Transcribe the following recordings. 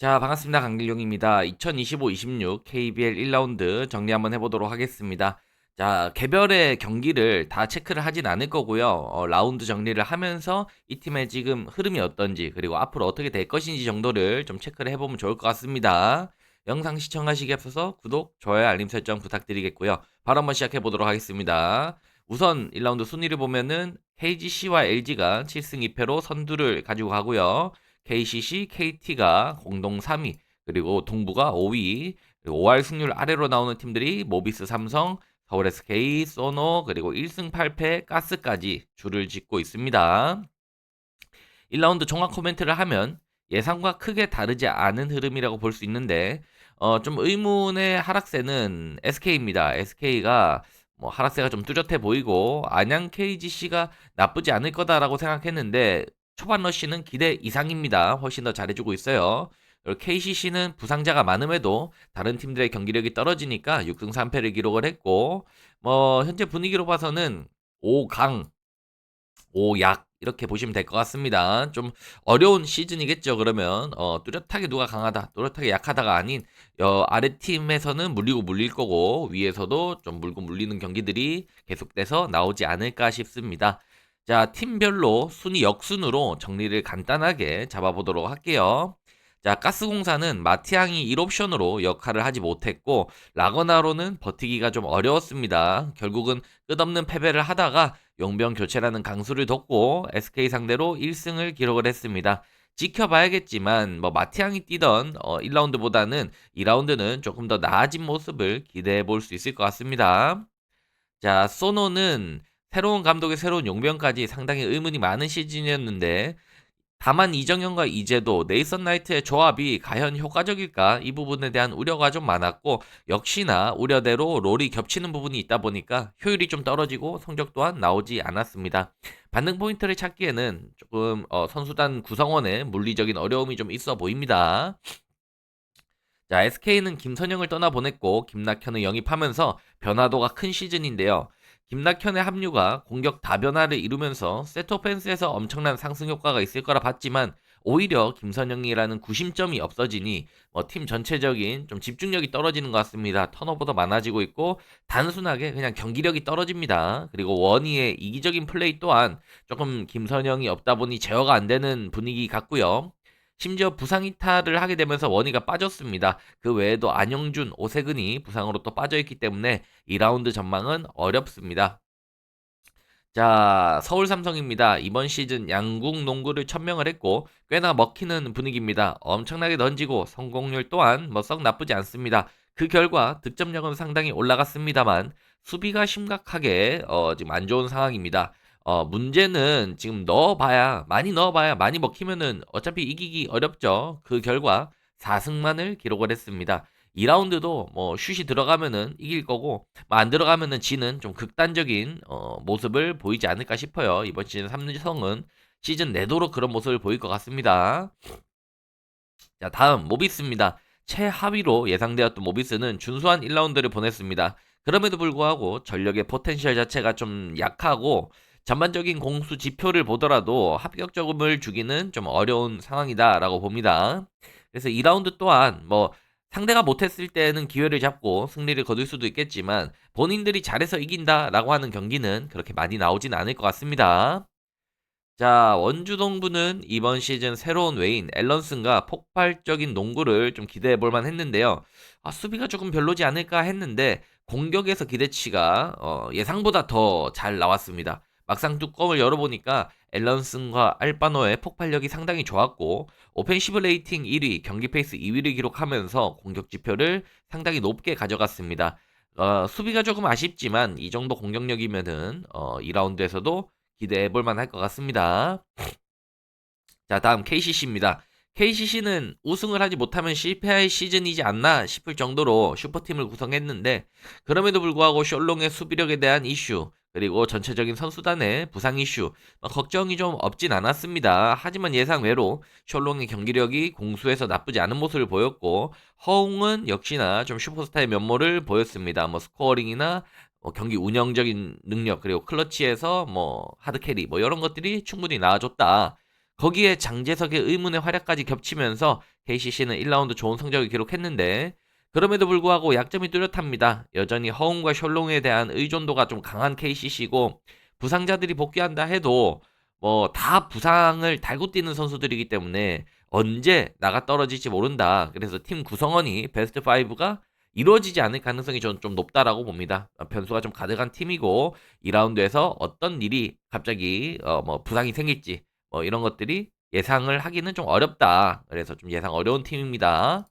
자, 반갑습니다. 강길용입니다. 2025-26 KBL 1라운드 정리 한번 해보도록 하겠습니다. 자, 개별의 경기를 다 체크를 하진 않을 거고요. 라운드 정리를 하면서 이 팀의 지금 흐름이 어떤지, 그리고 앞으로 어떻게 될 것인지 정도를 좀 체크를 해보면 좋을 것 같습니다. 영상 시청하시기 앞서서 구독, 좋아요, 알림 설정 부탁드리겠고요. 바로 한번 시작해 보도록 하겠습니다. 우선 1라운드 순위를 보면은 KGC와 LG가 7승 2패로 선두를 가지고 가고요. KCC, KT가 공동 3위, 그리고 동부가 5위, 그리고 5할 승률 아래로 나오는 팀들이 모비스 삼성, 서울 SK, 소노, 그리고 1승 8패, 가스까지 줄을 짓고 있습니다. 1라운드 종합 코멘트를 하면 예상과 크게 다르지 않은 흐름이라고 볼 수 있는데 좀 의문의 하락세는 SK입니다. SK가 뭐 하락세가 좀 뚜렷해 보이고 안양 KGC가 나쁘지 않을 거다라고 생각했는데 초반 러쉬는 기대 이상입니다. 훨씬 더 잘해주고 있어요. 그리고 KCC는 부상자가 많음에도 다른 팀들의 경기력이 떨어지니까 6승 3패를 기록을 했고 뭐 현재 분위기로 봐서는 5강 5약 이렇게 보시면 될 것 같습니다. 좀 어려운 시즌이겠죠. 그러면 뚜렷하게 누가 강하다, 뚜렷하게 약하다가 아닌 아래 팀에서는 물리고 물릴 거고 위에서도 좀 물고 물리는 경기들이 계속돼서 나오지 않을까 싶습니다. 자, 팀별로 순위 역순으로 정리를 간단하게 잡아보도록 할게요. 자, 가스공사는 마티앙이 1옵션으로 역할을 하지 못했고 라거나로는 버티기가 좀 어려웠습니다. 결국은 끝없는 패배를 하다가 용병 교체라는 강수를 뒀고 SK 상대로 1승을 기록을 했습니다. 지켜봐야겠지만 뭐 마티앙이 뛰던 1라운드보다는 2라운드는 조금 더 나아진 모습을 기대해 볼 수 있을 것 같습니다. 자, 소노는 새로운 감독의 새로운 용병까지 상당히 의문이 많은 시즌이었는데 다만 이정현과 이재도, 네이선 나이트의 조합이 과연 효과적일까? 이 부분에 대한 우려가 좀 많았고 역시나 우려대로 롤이 겹치는 부분이 있다 보니까 효율이 좀 떨어지고 성적 또한 나오지 않았습니다. 반등 포인트를 찾기에는 조금 선수단 구성원의 물리적인 어려움이 좀 있어 보입니다. 자, SK는 김선영을 떠나보냈고 김낙현을 영입하면서 변화도가 큰 시즌인데요. 김낙현의 합류가 공격 다변화를 이루면서 세트 오펜스에서 엄청난 상승 효과가 있을 거라 봤지만 오히려 김선영이라는 구심점이 없어지니 팀 전체적인 좀 집중력이 떨어지는 것 같습니다. 턴오버도 많아지고 있고 단순하게 그냥 경기력이 떨어집니다. 그리고 원희의 이기적인 플레이 또한 조금 김선영이 없다 보니 제어가 안 되는 분위기 같고요. 심지어 부상 이탈을 하게 되면서 원희가 빠졌습니다. 그 외에도 안영준, 오세근이 부상으로 또 빠져있기 때문에 2라운드 전망은 어렵습니다. 자, 서울 삼성입니다. 이번 시즌 양궁 농구를 천명을 했고 꽤나 먹히는 분위기입니다. 엄청나게 던지고 성공률 또한 뭐 썩 나쁘지 않습니다. 그 결과 득점력은 상당히 올라갔습니다만 수비가 심각하게 지금 안 좋은 상황입니다. 문제는 지금 많이 넣어봐야 많이 먹히면은 어차피 이기기 어렵죠. 그 결과 4승만을 기록을 했습니다. 2라운드도 뭐 슛이 들어가면은 이길 거고 안 들어가면은 지는 좀 극단적인 모습을 보이지 않을까 싶어요. 이번 시즌 삼성은 시즌 내도록 그런 모습을 보일 것 같습니다. 자, 다음 모비스입니다. 최하위로 예상되었던 모비스는 준수한 1라운드를 보냈습니다. 그럼에도 불구하고 전력의 포텐셜 자체가 좀 약하고 전반적인 공수 지표를 보더라도 합격점을 주기는 좀 어려운 상황이다라고 봅니다. 그래서 2라운드 또한 뭐 상대가 못했을 때는 기회를 잡고 승리를 거둘 수도 있겠지만 본인들이 잘해서 이긴다라고 하는 경기는 그렇게 많이 나오진 않을 것 같습니다. 자, 원주 동부는 이번 시즌 새로운 외인 앨런슨과 폭발적인 농구를 좀 기대해 볼 만했는데요. 수비가 조금 별로지 않을까 했는데 공격에서 기대치가 예상보다 더 잘 나왔습니다. 막상 뚜껑을 열어보니까 앨런슨과 알바노의 폭발력이 상당히 좋았고 오펜시브 레이팅 1위, 경기 페이스 2위를 기록하면서 공격 지표를 상당히 높게 가져갔습니다. 수비가 조금 아쉽지만 이 정도 공격력이면은 2라운드에서도 기대해 볼 만할 것 같습니다. 자, 다음 KCC입니다. KCC는 우승을 하지 못하면 실패할 시즌이지 않나 싶을 정도로 슈퍼팀을 구성했는데 그럼에도 불구하고 셜롱의 수비력에 대한 이슈 그리고 전체적인 선수단의 부상 이슈 걱정이 좀 없진 않았습니다. 하지만 예상외로 셜롱의 경기력이 공수에서 나쁘지 않은 모습을 보였고 허웅은 역시나 좀 슈퍼스타의 면모를 보였습니다. 뭐 스코어링이나 경기 운영적인 능력 그리고 클러치에서 뭐 하드캐리 뭐 이런 것들이 충분히 나아줬다. 거기에 장재석의 의문의 활약까지 겹치면서 KCC는 1라운드 좋은 성적을 기록했는데 그럼에도 불구하고 약점이 뚜렷합니다. 여전히 허웅과 셜롱에 대한 의존도가 좀 강한 KCC고 부상자들이 복귀한다 해도 뭐 다 부상을 달고 뛰는 선수들이기 때문에 언제 나가 떨어질지 모른다. 그래서 팀 구성원이 베스트 5가 이루어지지 않을 가능성이 저는 좀 높다라고 봅니다. 변수가 좀 가득한 팀이고 2라운드에서 어떤 일이 갑자기 뭐 부상이 생길지 뭐 이런 것들이 예상을 하기는 좀 어렵다. 그래서 좀 예상 어려운 팀입니다.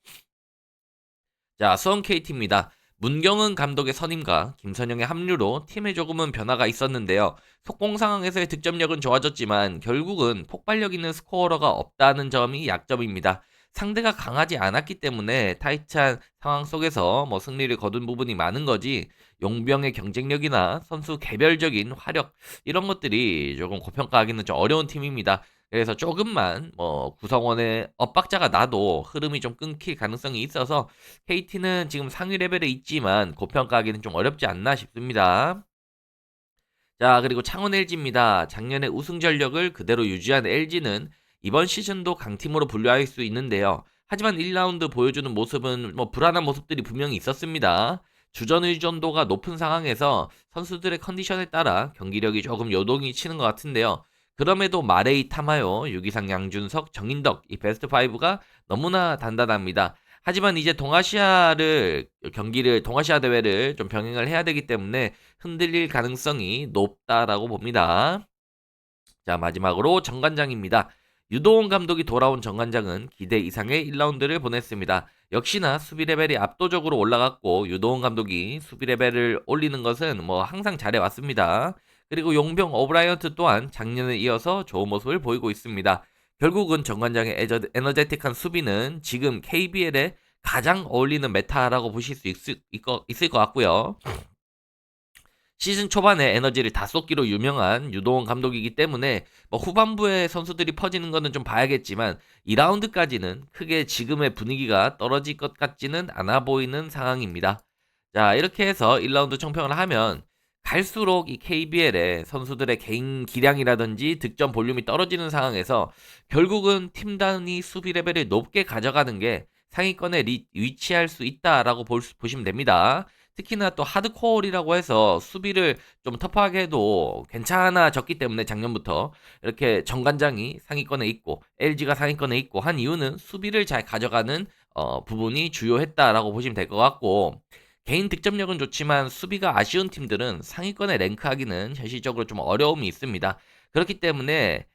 자, 수원 KT입니다. 문경은 감독의 선임과 김선영의 합류로 팀에 조금은 변화가 있었는데요. 속공 상황에서의 득점력은 좋아졌지만 결국은 폭발력 있는 스코어러가 없다는 점이 약점입니다. 상대가 강하지 않았기 때문에 타이트한 상황 속에서 뭐 승리를 거둔 부분이 많은 거지 용병의 경쟁력이나 선수 개별적인 화력 이런 것들이 조금 고평가하기는 좀 어려운 팀입니다. 그래서 조금만 뭐 구성원의 엇박자가 나도 흐름이 좀 끊길 가능성이 있어서 KT는 지금 상위 레벨에 있지만 고평가하기는 좀 어렵지 않나 싶습니다. 자, 그리고 창원 LG입니다. 작년에 우승 전력을 그대로 유지한 LG는 이번 시즌도 강팀으로 분류할 수 있는데요. 하지만 1라운드 보여주는 모습은 뭐 불안한 모습들이 분명히 있었습니다. 주전 의존도가 높은 상황에서 선수들의 컨디션에 따라 경기력이 조금 요동이 치는 것 같은데요. 그럼에도 마레이 타마요, 유기상 양준석, 정인덕 이 베스트 5가 너무나 단단합니다. 하지만 이제 동아시아 대회를 좀 병행을 해야 되기 때문에 흔들릴 가능성이 높다라고 봅니다. 자, 마지막으로 정관장입니다. 유도원 감독이 돌아온 정관장은 기대 이상의 1라운드를 보냈습니다. 역시나 수비 레벨이 압도적으로 올라갔고 유도원 감독이 수비 레벨을 올리는 것은 뭐 항상 잘해왔습니다. 그리고 용병 오브라이언트 또한 작년에 이어서 좋은 모습을 보이고 있습니다. 결국은 정관장의 에너제틱한 수비는 지금 KBL에 가장 어울리는 메타라고 보실 수 있을 것 같고요. 시즌 초반에 에너지를 다 쏟기로 유명한 유도원 감독이기 때문에 뭐 후반부에 선수들이 퍼지는 거는 좀 봐야겠지만 2라운드까지는 크게 지금의 분위기가 떨어질 것 같지는 않아 보이는 상황입니다. 자, 이렇게 해서 1라운드 총평을 하면 갈수록 이 KBL의 선수들의 개인 기량이라든지 득점 볼륨이 떨어지는 상황에서 결국은 팀 단위 수비 레벨을 높게 가져가는 게 상위권에 위치할 수 있다라고 보시면 됩니다. 특히나 또 하드코어이라고 해서 수비를 좀 터프하게 해도 괜찮아졌기 때문에 작년부터 이렇게 정관장이 상위권에 있고 LG가 상위권에 있고 한 이유는 수비를 잘 가져가는 부분이 주요했다라고 보시면 될 것 같고 개인 득점력은 좋지만 수비가 아쉬운 팀들은 상위권에 랭크하기는 현실적으로 좀 어려움이 있습니다. 그렇기 때문에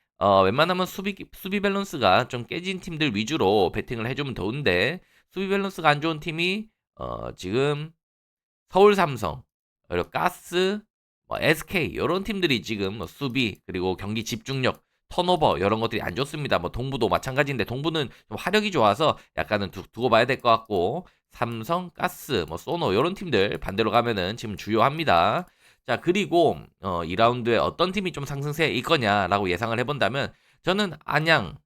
웬만하면 수비 밸런스가 좀 깨진 팀들 위주로 배팅을 해주면 좋은데 수비 밸런스가 안 좋은 팀이 지금 서울 삼성, 그리고 가스, 뭐 SK 이런 팀들이 지금 뭐 수비 그리고 경기 집중력, 턴오버 이런 것들이 안 좋습니다. 뭐 동부도 마찬가지인데 동부는 좀 화력이 좋아서 약간은 두고 봐야 될 것 같고 삼성, 가스, 뭐 소노 이런 팀들 반대로 가면은 지금 주요합니다. 자, 그리고 2라운드에 어떤 팀이 좀 상승세에 있거냐라고 예상을 해본다면 저는 안양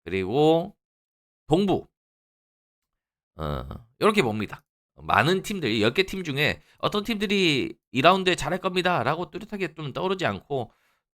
그리고 동부 이렇게 봅니다. 많은 팀들, 10개 팀 중에 어떤 팀들이 2라운드에 잘할 겁니다. 라고 뚜렷하게 좀 떠오르지 않고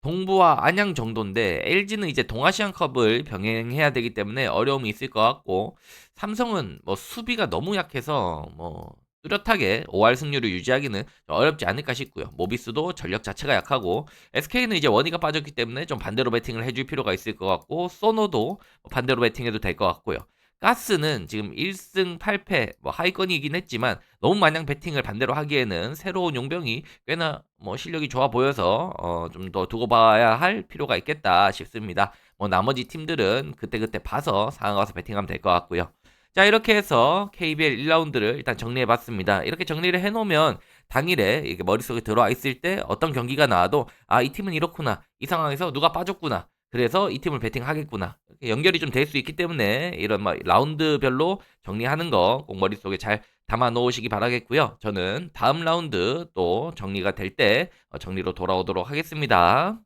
동부와 안양 정도인데 LG는 이제 동아시안컵을 병행해야 되기 때문에 어려움이 있을 것 같고 삼성은 뭐 수비가 너무 약해서 뭐 뚜렷하게 5할 승률을 유지하기는 어렵지 않을까 싶고요. 모비스도 전력 자체가 약하고 SK는 이제 원희가 빠졌기 때문에 좀 반대로 배팅을 해줄 필요가 있을 것 같고 소노도 반대로 배팅해도 될 것 같고요. 가스는 지금 1승 8패 뭐 하위권이긴 했지만 너무 마냥 배팅을 반대로 하기에는 새로운 용병이 꽤나 뭐 실력이 좋아 보여서 좀 더 두고 봐야 할 필요가 있겠다 싶습니다. 뭐 나머지 팀들은 그때그때 봐서 상황 가서 배팅하면 될 것 같고요. 자, 이렇게 해서 KBL 1라운드를 일단 정리해 봤습니다. 이렇게 정리를 해 놓으면 당일에 이게 머릿속에 들어와 있을 때 어떤 경기가 나와도 아, 이 팀은 이렇구나. 이 상황에서 누가 빠졌구나. 그래서 이 팀을 배팅하겠구나. 연결이 좀 될 수 있기 때문에 이런 막 라운드별로 정리하는 거 꼭 머릿속에 잘 담아 놓으시기 바라겠고요. 저는 다음 라운드 또 정리가 될 때 정리로 돌아오도록 하겠습니다.